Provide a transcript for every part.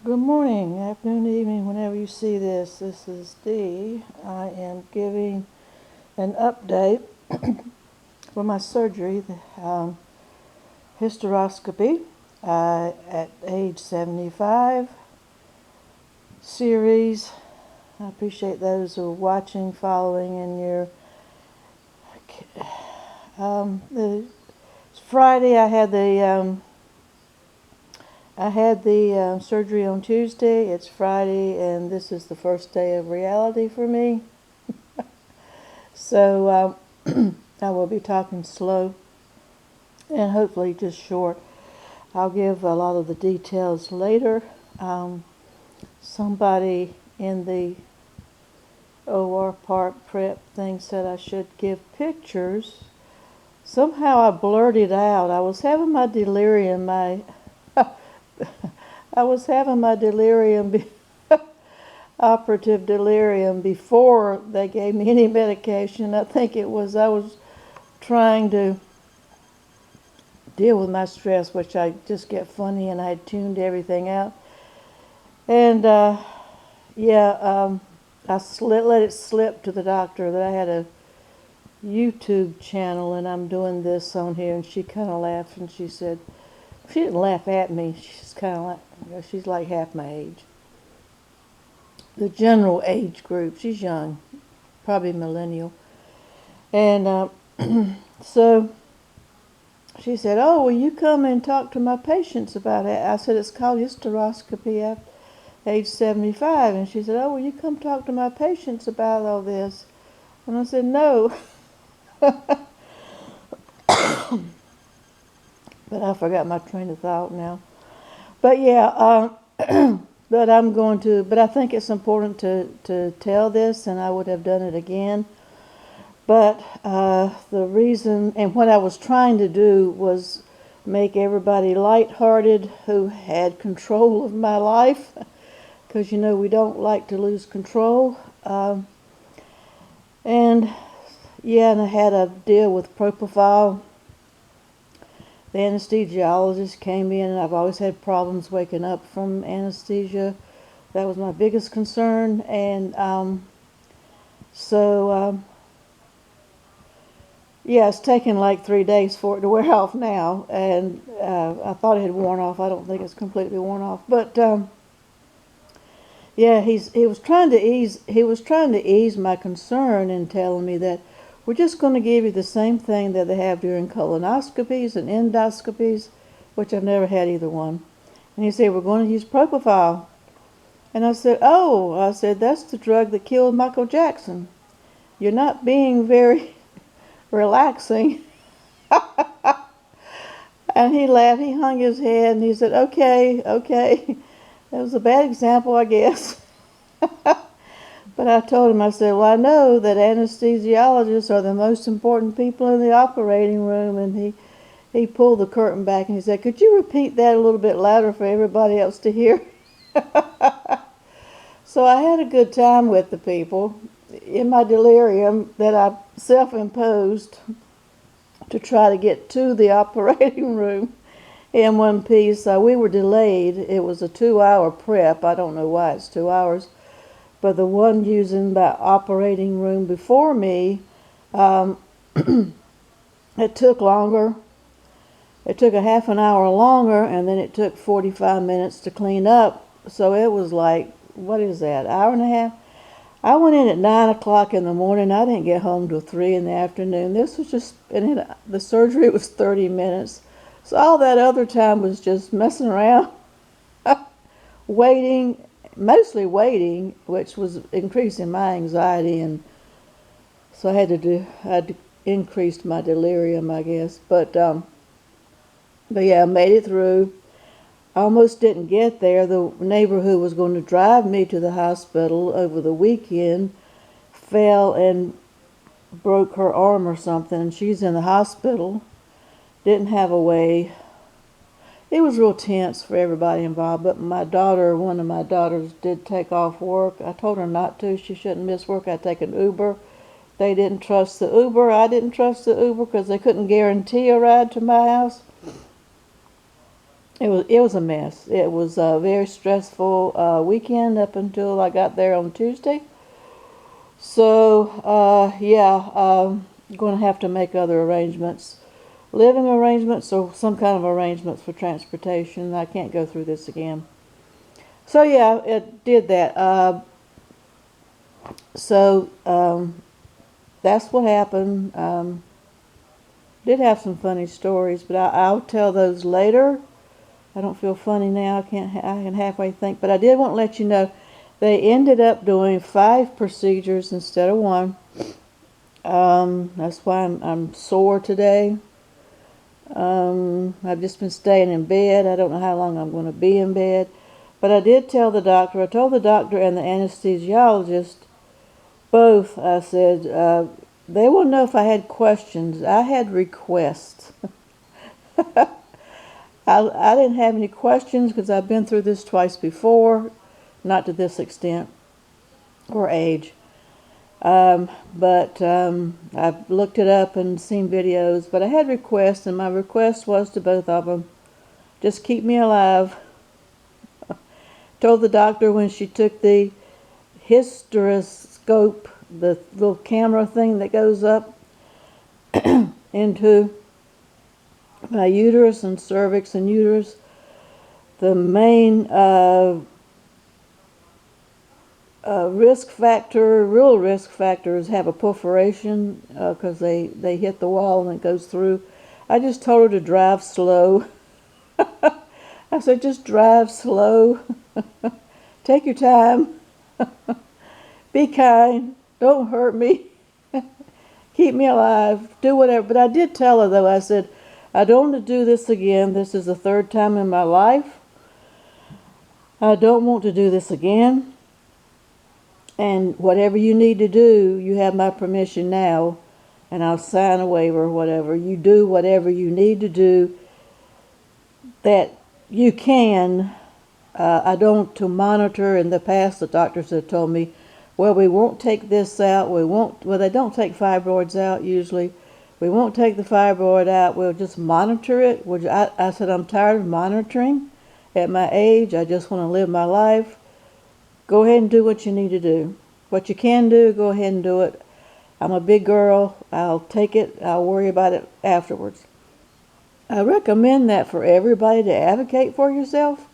Good morning, afternoon, evening, whenever you see this. This is Dee. I am giving an update for my surgery, the hysteroscopy at age 75 series. I appreciate those who are watching, following in your. It's Friday. I had the surgery on Tuesday. It's Friday, and this is the first day of reality for me. So I will be talking slow and hopefully just short. I'll give a lot of the details later. Somebody in the OR part prep thing said I should give pictures. Somehow I blurted out. I was having my delirium. I was having my delirium, operative delirium, before they gave me any medication. I think I was trying to deal with my stress, which I just get funny, and I had tuned everything out. And let it slip to the doctor that I had a YouTube channel and I'm doing this on here, and she kind of laughed and she said, she didn't laugh at me, she's kind of like, she's like half my age. The general age group, she's young, probably millennial. And so she said, "Oh, will you come and talk to my patients about it?" I said, "It's called hysteroscopy at age 75. And she said, "Oh, will you come talk to my patients about all this?" And I said, "No." But I forgot my train of thought now. But yeah, but I think it's important to tell this, and I would have done it again. But the reason, and what I was trying to do, was make everybody lighthearted who had control of my life, because we don't like to lose control. And yeah, and I had a deal with propofol. The anesthesiologist came in, and I've always had problems waking up from anesthesia. That was my biggest concern, and yeah, it's taken like 3 days for it to wear off now, and I thought it had worn off. I don't think it's completely worn off, but yeah, he was trying to ease my concern and telling me that we're just going to give you the same thing that they have during colonoscopies and endoscopies, which I've never had either one. And he said, "We're going to use propofol." And I said, "Oh," I said, "that's the drug that killed Michael Jackson. You're not being very relaxing." And he laughed, he hung his head, and he said, "Okay, okay." That was a bad example, I guess. But I told him, I said, "Well, I know that anesthesiologists are the most important people in the operating room." And he pulled the curtain back and he said, "Could you repeat that a little bit louder for everybody else to hear?" So I had a good time with the people in my delirium that I self-imposed to try to get to the operating room in one piece. We were delayed. It was a 2-hour prep. I don't know why it's 2 hours. But the one using the operating room before me, it took longer. It took a half an hour longer, and then it took 45 minutes to clean up. So it was like, what is that, hour and a half? I went in at 9 o'clock in the morning. I didn't get home till 3 in the afternoon. This was just, and the surgery was 30 minutes. So all that other time was just messing around, waiting, mostly waiting, which was increasing my anxiety. And so I had to increase my delirium, I guess. But yeah, I made it through. I almost didn't get there. The neighbor who was going to drive me to the hospital over the weekend fell and broke her arm or something, and she's in the hospital. Didn't have a way. It was real tense for everybody involved, but one of my daughters did take off work. I told her not to. She shouldn't miss work. I'd take an Uber. They didn't trust the Uber. I didn't trust the Uber because they couldn't guarantee a ride to my house. It was a mess. It was a very stressful weekend up until I got there on Tuesday. So yeah, going to have to make other arrangements, living arrangements or some kind of arrangements for transportation. I can't go through this again. So yeah, it did that. So that's what happened. Did have some funny stories, but I'll tell those later. I don't feel funny now. I can halfway think, but I did want to let you know they ended up doing 5 procedures instead of 1. That's why I'm sore today. I've just been staying in bed. I don't know how long I'm going to be in bed, but I did tell the doctor. I told the doctor and the anesthesiologist both. I said they will know if I had questions. I had requests. I didn't have any questions because I've been through this twice before, not to this extent or age. But I've looked it up and seen videos, but I had requests, and my request was to both of them, just keep me alive. Told the doctor when she took the hysteroscope, the little camera thing that goes up into my uterus and cervix and uterus, the main real risk factors have a perforation because they hit the wall and it goes through. I just told her to drive slow. I said, just drive slow. Take your time. Be kind. Don't hurt me. Keep me alive. Do whatever. But I did tell her, though, I said, I don't want to do this again. This is the 3rd time in my life. I don't want to do this again. And whatever you need to do, you have my permission now, and I'll sign a waiver or whatever. You do whatever you need to do that you can. I don't to monitor. In the past, the doctors have told me, well, we won't take this out. Well, they don't take fibroids out usually. We won't take the fibroid out. We'll just monitor it. I said, I'm tired of monitoring at my age. I just want to live my life. Go ahead and do what you need to do. What you can do, go ahead and do it. I'm a big girl. I'll take it. I'll worry about it afterwards. I recommend that for everybody to advocate for yourself.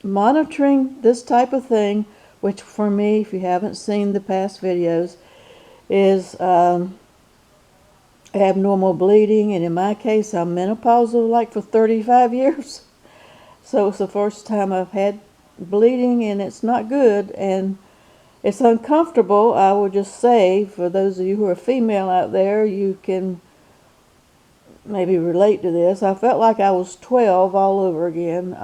Monitoring this type of thing, which for me, if you haven't seen the past videos, is abnormal bleeding. And in my case, I'm menopausal like for 35 years. So it's the first time I've had bleeding, and it's not good, and it's uncomfortable. I would just say, for those of you who are female out there, you can maybe relate to this. I felt like I was 12 all over again,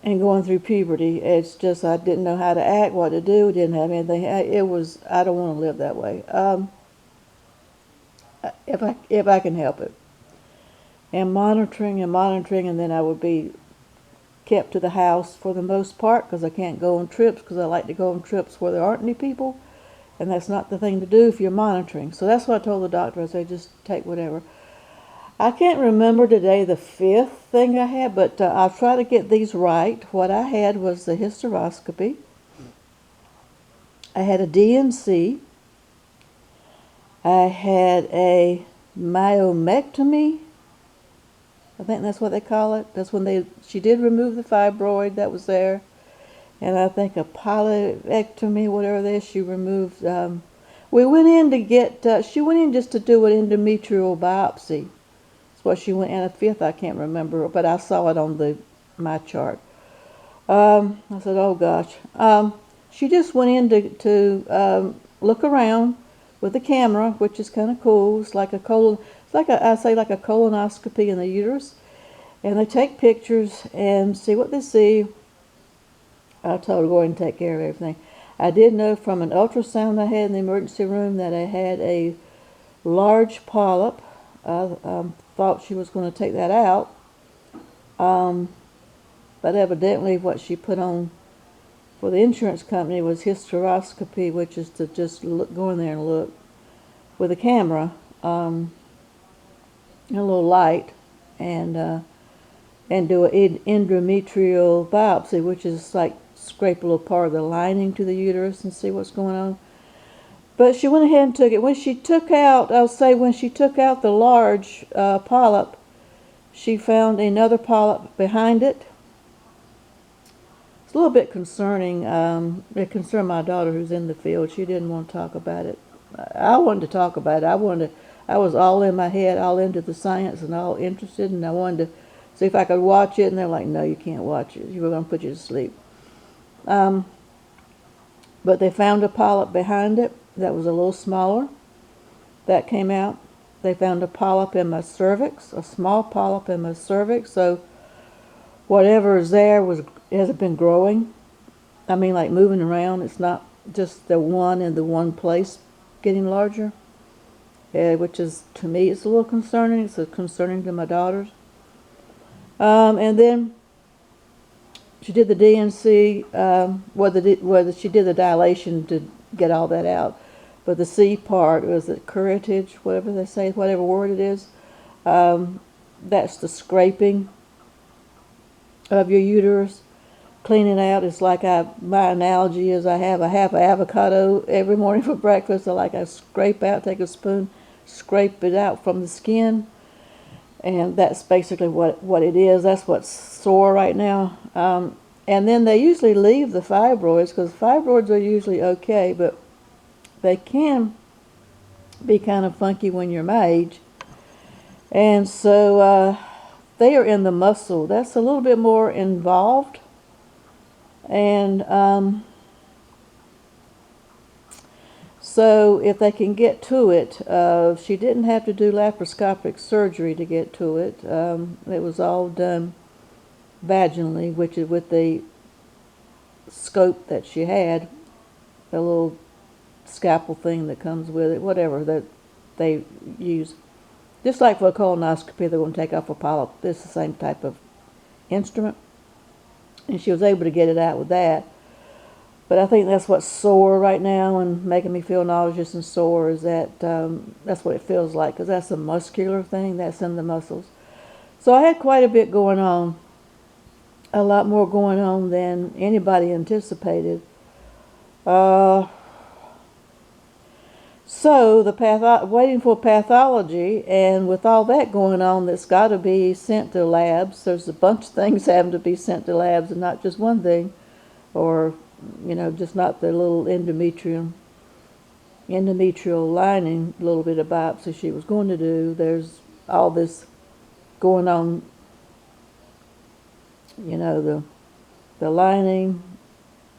and going through puberty. It's just I didn't know how to act, what to do, didn't have anything. I don't want to live that way. If I can help it. And monitoring, and then I would be kept to the house for the most part because I can't go on trips because I like to go on trips where there aren't any people, and that's not the thing to do if you're monitoring. So that's what I told the doctor. I said, just take whatever. I can't remember today the 5th thing I had, but I'll try to get these right. What I had was the hysteroscopy. I had a DNC. I had a myomectomy. I think that's what they call it. That's when she did remove the fibroid that was there. And I think a polyectomy, whatever it is, she removed. We went in to get, she went in just to do an endometrial biopsy. That's what she went in. A 5th, I can't remember, but I saw it on my chart. I said, oh gosh. She just went in to look around with the camera, which is kind of cool. It's like I say like a colonoscopy in the uterus, and they take pictures and see what they see. I told her to go ahead and take care of everything. I did know from an ultrasound I had in the emergency room that I had a large polyp. I thought she was going to take that out, but evidently what she put on for the insurance company was hysteroscopy, which is to just go in there and look with a camera, and a little light. and do an endometrial biopsy, which is like scrape a little part of the lining to the uterus and see what's going on. But she went ahead and took it. When she took out, when she took out the large polyp, she found another polyp behind it. It's a little bit concerning. It concerned my daughter, who's in the field. She didn't want to talk about it. I wanted to talk about it. I was all in my head, all into the science and all interested, and I wanted to see if I could watch it. And they're like, no, you can't watch it. We're going to put you to sleep. But they found a polyp behind it that was a little smaller. That came out. They found a polyp in my cervix, a small polyp in my cervix. So whatever is there hasn't been growing. I mean, like moving around. It's not just the one in the one place getting larger, which is, to me, it's a little concerning. It's concerning to my daughters. And then she did the DNC, whether she did the dilation to get all that out. But the C part was the curettage, whatever they say, whatever word it is. That's the scraping of your uterus, cleaning out. It's like my analogy is I have an avocado every morning for breakfast. I scrape out, take a spoon, scrape it out from the skin. And that's basically what it is. That's what's sore right now. And then they usually leave the fibroids, because fibroids are usually okay, but they can be kind of funky when you're my age. And so they are in the muscle. That's a little bit more involved. And so if they can get to it, she didn't have to do laparoscopic surgery to get to it. It was all done vaginally, which is with the scope that she had, the little scalpel thing that comes with it, whatever that they use. Just like for a colonoscopy, they're going to take off a polyp. This is the same type of instrument. And she was able to get it out with that. But I think that's what's sore right now and making me feel nauseous and sore, is that that's what it feels like, because that's a muscular thing that's in the muscles. So I had quite a bit going on, a lot more going on than anybody anticipated. So waiting for pathology, and with all that going on, that's got to be sent to labs. There's a bunch of things having to be sent to labs, and not just one thing, or just not the little endometrial lining, a little bit of biopsy she was going to do. There's all this going on, the lining,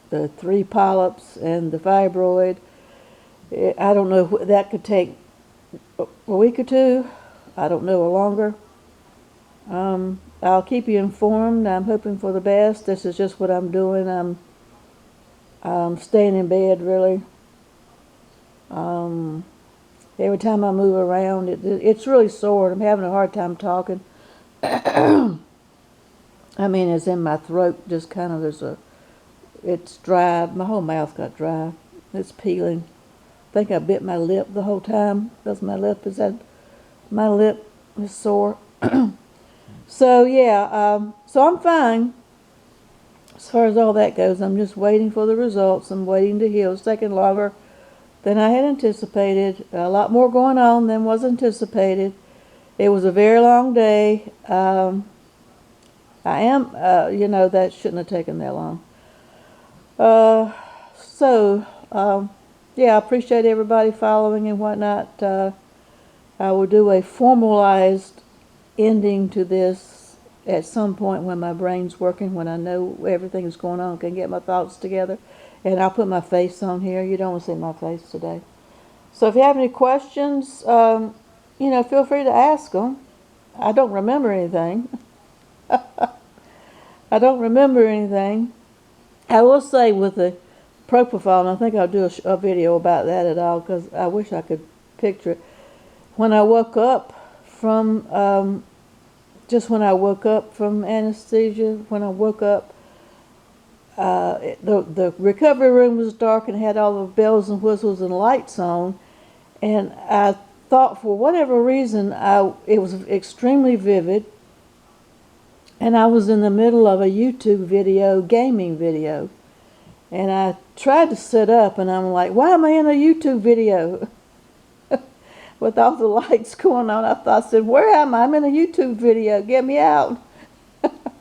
the 3 polyps, and the fibroid. I don't know, that could take a week or 2. I don't know, or longer. I'll keep you informed. I'm hoping for the best. This is just what I'm doing. I'm staying in bed, really. Every time I move around, it's really sore. I'm having a hard time talking. I mean, it's in my throat, just kind of, it's dry. My whole mouth got dry. It's peeling. I think I bit my lip the whole time, because my lip is sore. So yeah, so I'm fine as far as all that goes. I'm just waiting for the results. I'm waiting to heal. It's taking longer than I had anticipated. A lot more going on than was anticipated. It was a very long day. That shouldn't have taken that long. Yeah, I appreciate everybody following and whatnot. I will do a formalized ending to this at some point when my brain's working, when I know everything is going on, can get my thoughts together. And I'll put my face on here. You don't want to see my face today. So if you have any questions, feel free to ask them. I don't remember anything. I don't remember anything. I will say with the propofol, and I think I'll do a video about that at all, because I wish I could picture it. When I woke up from, when I woke up from anesthesia, when I woke up, the recovery room was dark and had all the bells and whistles and lights on, and I thought, for whatever reason, it was extremely vivid. and I was in the middle of a YouTube video, gaming video, and I tried to sit up, and I'm like, why am I in a YouTube video? With all the lights going on, I said, where am I? I'm in a YouTube video. Get me out.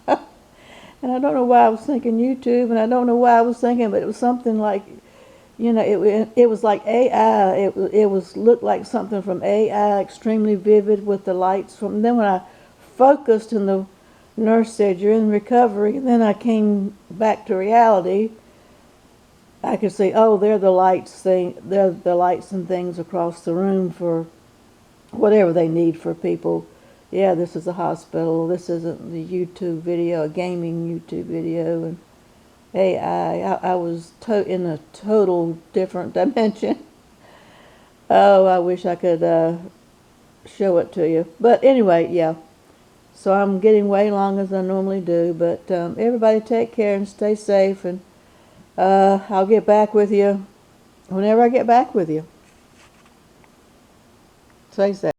And I don't know why I was thinking YouTube, and I don't know why I was thinking, but it was something like, it was like AI. It was looked like something from AI, extremely vivid with the lights from. And then when I focused, and the nurse said, you're in recovery, and then I came back to reality. I could see, oh, they're the lights they're the lights and things across the room for whatever they need for people. Yeah, this is a hospital. This isn't the YouTube video, a gaming YouTube video, and AI. I was in a total different dimension. Oh, I wish I could show it to you. But anyway, yeah. So I'm getting way long as I normally do. But everybody take care and stay safe. And I'll get back with you whenever I get back with you. Stay safe.